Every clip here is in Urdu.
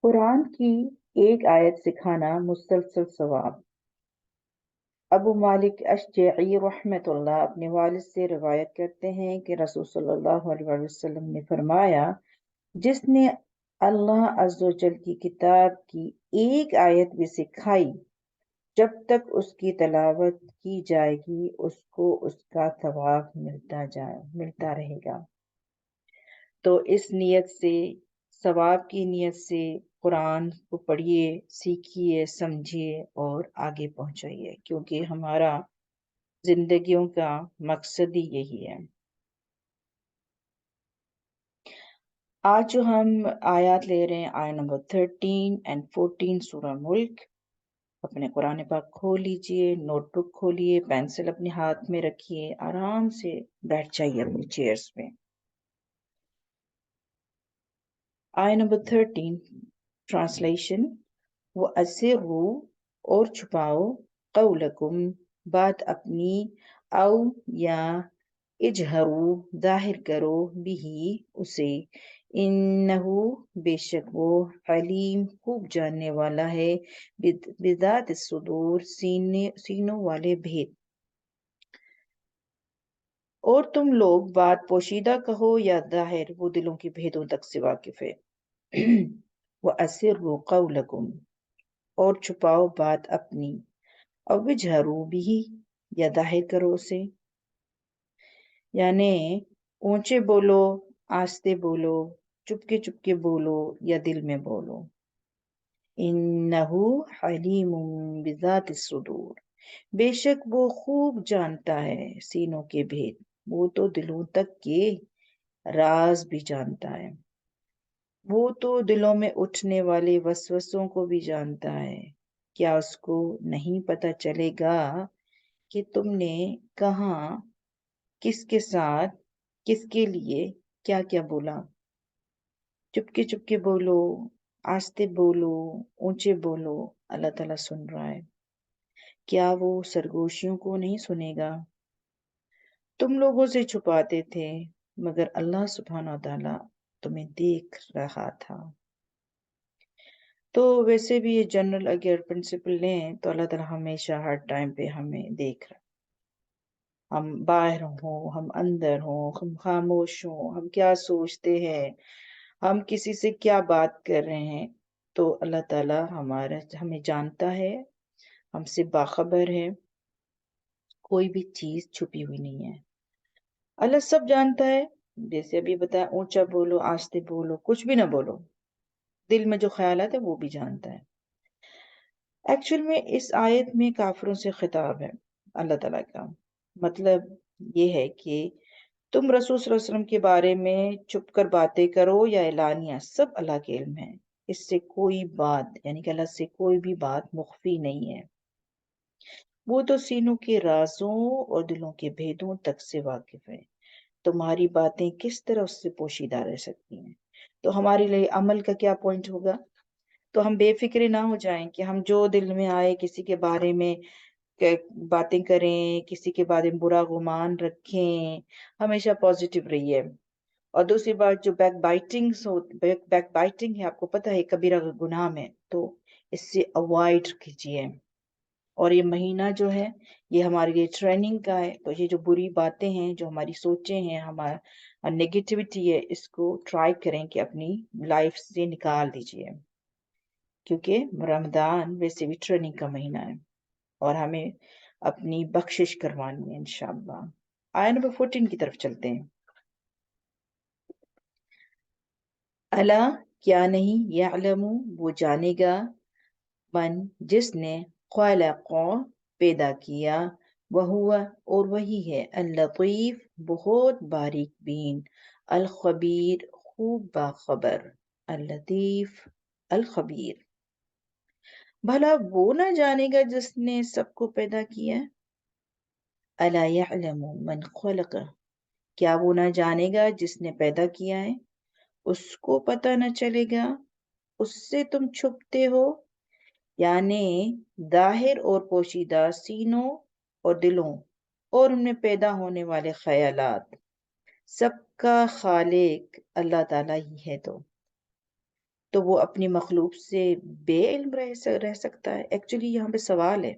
قرآن کی ایک آیت سکھانا مسلسل ثواب۔ ابو مالک اشجعی رحمۃ اللہ اپنے والد سے روایت کرتے ہیں کہ رسول صلی اللہ علیہ وسلم نے فرمایا، جس نے اللہ عز و جل کی کتاب کی ایک آیت بھی سکھائی، جب تک اس کی تلاوت کی جائے گی اس کو اس کا ثواب ملتا رہے گا۔ تو اس نیت سے، ثواب کی نیت سے قرآن کو پڑھیے، سیکھیے، سمجھیے اور آگے پہنچائیے، کیونکہ ہمارا زندگیوں کا مقصد ہی یہی ہے۔ آج جو ہم آیات لے رہے ہیں، آیت نمبر 13 and 14 سورہ ملک۔ اپنے قرآن پاک کھول لیجئے، نوٹ بک کھولیے، پینسل اپنے ہاتھ میں رکھیے، آرام سے بیٹھ جائیے اپنی چیئرز میں۔ آیت نمبر 13 ٹرانسلیشن، وَأَسِرُّوا اور چھپاؤ، قَوْلَكُمْ بات اپنی، او یا اجہروا ظاہر کرو، بِہِ اسے، انہو بے شک وہ، علیم خوب جاننے والا ہے، بذات الصدور سینوں والے بھید۔ اور تم لوگ بات پوشیدہ کہو یا ظاہر، وہ دلوں کے بھیدوں تک سے واقف ہے۔ وَأَسِرُّوا قَوْلَكُمْ اور چھپاؤ بات اپنی، او اجہروا بِہِ یا ظاہر کرو اسے، یعنی اونچے بولو، آہستہ بولو، چپکے چپکے بولو یا دل میں بولو۔ انہو علیم بذات الصدور بے شک وہ خوب جانتا ہے سینوں کے بھید، وہ تو دلوں تک کے راز بھی جانتا ہے، وہ تو دلوں میں اٹھنے والے وسوسوں کو بھی جانتا ہے۔ کیا اس کو نہیں پتہ چلے گا کہ تم نے کہاں، کس کے ساتھ، کس کے لیے کیا کیا بولا؟ چپکے چپکے بولو، آہستہ بولو، اونچے بولو، اللہ تعالیٰ سن رہا ہے۔ کیا وہ سرگوشیوں کو نہیں سنے گا؟ تم لوگوں سے چھپاتے تھے مگر اللہ سبحانہ وتعالیٰ تمہیں دیکھ رہا تھا۔ تو ویسے بھی یہ جنرل اگر پرنسپل لیں تو اللہ تعالیٰ ہمیشہ ہر ٹائم پہ ہمیں دیکھ رہا ہے۔ ہم باہر ہوں، ہم اندر ہوں، ہم خاموش ہوں، ہم کیا سوچتے ہیں، ہم کسی سے کیا بات کر رہے ہیں، تو اللہ تعالیٰ ہمیں جانتا ہے، ہم سے باخبر ہے، کوئی بھی چیز چھپی ہوئی نہیں ہے۔ اللہ سب جانتا ہے، جیسے ابھی بتایا، اونچا بولو، آہستہ بولو، کچھ بھی نہ بولو، دل میں جو خیالات ہے وہ بھی جانتا ہے۔ ایکچوئل میں اس آیت میں کافروں سے خطاب ہے اللہ تعالیٰ کا۔ مطلب یہ ہے کہ تم رسول صلی اللہ علیہ وسلم کے بارے میں چھپ کر باتیں کرو یا اعلانیہ، سب اللہ کے علم ہے، اس سے کوئی بات، یعنی کہ اللہ سے کوئی بھی بات مخفی نہیں ہے، وہ تو سینوں کے رازوں اور دلوں کے بھیدوں تک سے واقف ہے۔ تمہاری باتیں کس طرح اس سے پوشیدہ رہ سکتی ہیں؟ تو ہمارے لیے عمل کا کیا پوائنٹ ہوگا؟ تو ہم بے فکرے نہ ہو جائیں کہ ہم جو دل میں آئے کسی کے بارے میں باتیں کریں، کسی کے بارے میں برا گمان رکھیں، ہمیشہ پازیٹیو رہیے۔ اور دوسری بات، جو بیک بائٹنگ ہے، آپ کو پتہ ہے کبیرہ گناہ ہے، تو اس سے اوائڈ کیجیے۔ اور یہ مہینہ جو ہے یہ ہمارے لیے ٹریننگ کا ہے، تو یہ جو بری باتیں ہیں، جو ہماری سوچیں ہیں، ہمارا نیگیٹیوٹی ہے، اس کو ٹرائی کریں کہ اپنی لائف سے نکال دیجیے، کیونکہ رمضان ویسے بھی ٹریننگ کا مہینہ ہے اور ہمیں اپنی بخشش کروانی ہے انشاءاللہ۔ آیت نمبر 14 کی طرف چلتے ہیں۔ الا کیا نہیں، یعلم وہ جانے گا، من جس نے، خلق پیدا کیا، وہو اور وہی ہے، اللطیف بہت باریک بین، الخبیر خوب باخبر، اللطیف الخبیر۔ بھلا وہ نہ جانے گا جس نے سب کو پیدا کیا؟ الا یعلم من خلق کیا وہ نہ جانے گا جس نے پیدا کیا ہے؟ اس کو پتہ نہ چلے گا، اس سے تم چھپتے ہو، یعنی ظاہر اور پوشیدہ سینوں اور دلوں اور ان میں پیدا ہونے والے خیالات، سب کا خالق اللہ تعالیٰ ہی ہے۔ تو وہ اپنی مخلوق سے بے علم رہ سکتا ہے؟ ایکچولی یہاں پہ سوال ہے،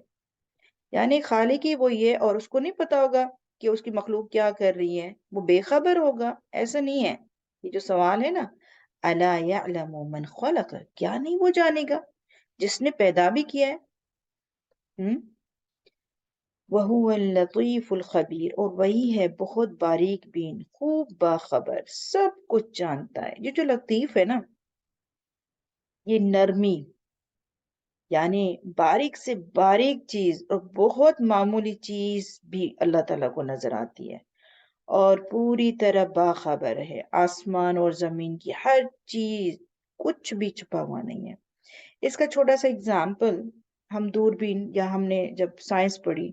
یعنی خالق ہی وہی ہے اور اس کو نہیں پتا ہوگا کہ اس کی مخلوق کیا کر رہی ہے، وہ بے خبر ہوگا؟ ایسا نہیں ہے۔ یہ جو سوال ہے نا، الا یعلم من خلق، کیا نہیں وہ جانے گا جس نے پیدا بھی کیا ہے؟ وَهُوَ اللطیف الخبیر، اور وہی ہے بہت باریک بین، خوب باخبر، سب کچھ جانتا ہے۔ یہ جو لطیف ہے نا، یہ نرمی، یعنی باریک سے باریک چیز اور بہت معمولی چیز بھی اللہ تعالیٰ کو نظر آتی ہے، اور پوری طرح باخبر ہے آسمان اور زمین کی ہر چیز، کچھ بھی چھپا ہوا نہیں ہے۔ اس کا چھوٹا سا اگزامپل، ہم دوربین یا ہم نے جب سائنس پڑھی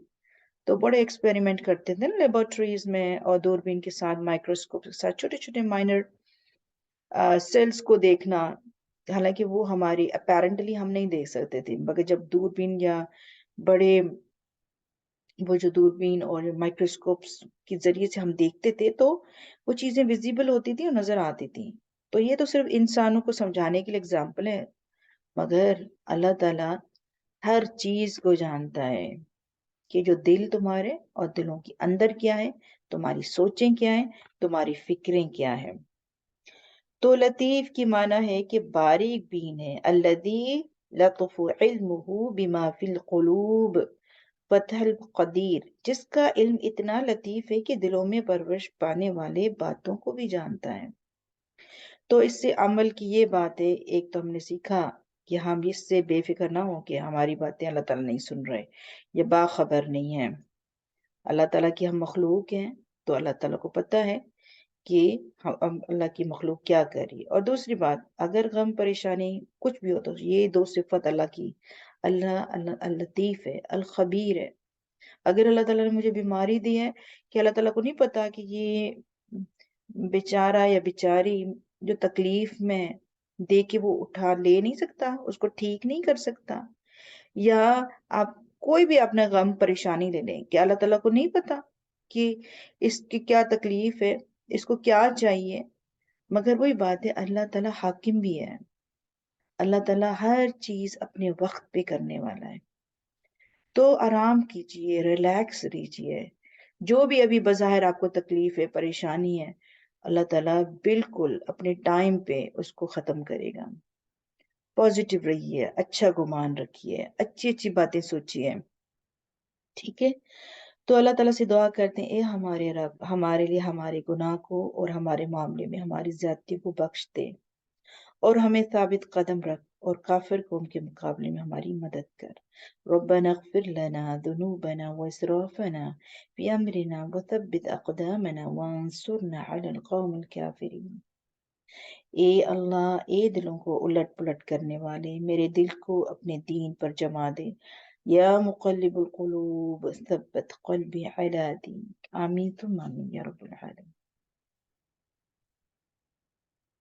تو بڑے ایکسپیریمنٹ کرتے تھے نا لیبورٹریز میں، اور دوربین کے ساتھ مائکروسکوپ کے ساتھ چھوٹے چھوٹے مائنر سیلز کو دیکھنا، حالانکہ وہ ہماری اپیرنٹلی ہم نہیں دیکھ سکتے تھے، مگر جب دوربین یا بڑے وہ جو دوربین اور مائکروسکوپس کے ذریعے سے ہم دیکھتے تھے تو وہ چیزیں ویزیبل ہوتی تھیں اور نظر آتی تھیں۔ تو یہ تو صرف انسانوں کو سمجھانے کے لیے اگزامپل ہے، مگر اللہ تعالیٰ ہر چیز کو جانتا ہے کہ جو دل تمہارے اور دلوں کے اندر کیا ہے، تمہاری سوچیں کیا ہیں، تمہاری فکریں کیا ہیں۔ تو لطیف کی معنی ہے کہ باریک بین ہے، الذی لطف علمہ بما فی القلوب فتح القدیر، جس کا علم اتنا لطیف ہے کہ دلوں میں پرورش پانے والے باتوں کو بھی جانتا ہے۔ تو اس سے عمل کی یہ بات ہے، ایک تو ہم نے سیکھا کہ ہم اس سے بے فکر نہ ہوں کہ ہماری باتیں اللہ تعالیٰ نہیں سن رہے، یہ باخبر نہیں ہے۔ اللہ تعالیٰ کی ہم مخلوق ہیں تو اللہ تعالیٰ کو پتہ ہے کہ اللہ کی مخلوق کیا کر رہی ہے۔ اور دوسری بات، اگر غم پریشانی کچھ بھی ہو تو یہ دو صفت اللہ کی، اللہ اللطیف ہے، الخبیر ہے۔ اگر اللہ تعالیٰ نے مجھے بیماری دی ہے، کہ اللہ تعالیٰ کو نہیں پتا کہ یہ بیچارہ یا بیچاری جو تکلیف میں دے کے وہ اٹھا لے نہیں سکتا، اس کو ٹھیک نہیں کر سکتا؟ یا آپ کوئی بھی اپنا غم پریشانی لے لیں، کہ اللہ تعالیٰ کو نہیں پتا کہ اس کی کیا تکلیف ہے، اس کو کیا چاہیے؟ مگر وہی بات ہے، اللہ تعالیٰ حاکم بھی ہے، اللہ تعالیٰ ہر چیز اپنے وقت پہ کرنے والا ہے۔ تو آرام کیجئے، ریلیکس رہیے، جو بھی ابھی بظاہر آپ کو تکلیف ہے، پریشانی ہے، اللہ تعالیٰ بالکل اپنے ٹائم پہ اس کو ختم کرے گا۔ پازیٹیو رہیے، اچھا گمان رکھیے، اچھی اچھی باتیں سوچیے، ٹھیک ہے؟ تو اللہ تعالیٰ سے دعا کرتے ہیں، اے ہمارے رب، ہمارے لیے ہمارے گناہ کو اور ہمارے معاملے میں ہماری زیادتی کو بخش دے، اور ہمیں ثابت قدم رکھ، اور کافر قوم کے مقابلے میں ہماری مدد کر۔ ربنا اغفر لنا ذنوبنا واسرافنا في امرنا وثبت اقدامنا وانصرنا على القوم الكافرين۔ اے اللہ، اے دلوں کو الٹ پلٹ کرنے والے، میرے دل کو اپنے دین پر جما دے۔ یا مقلب القلوب ثبت قلبی علی دینک، آمین ثم آمین یا رب العالمین۔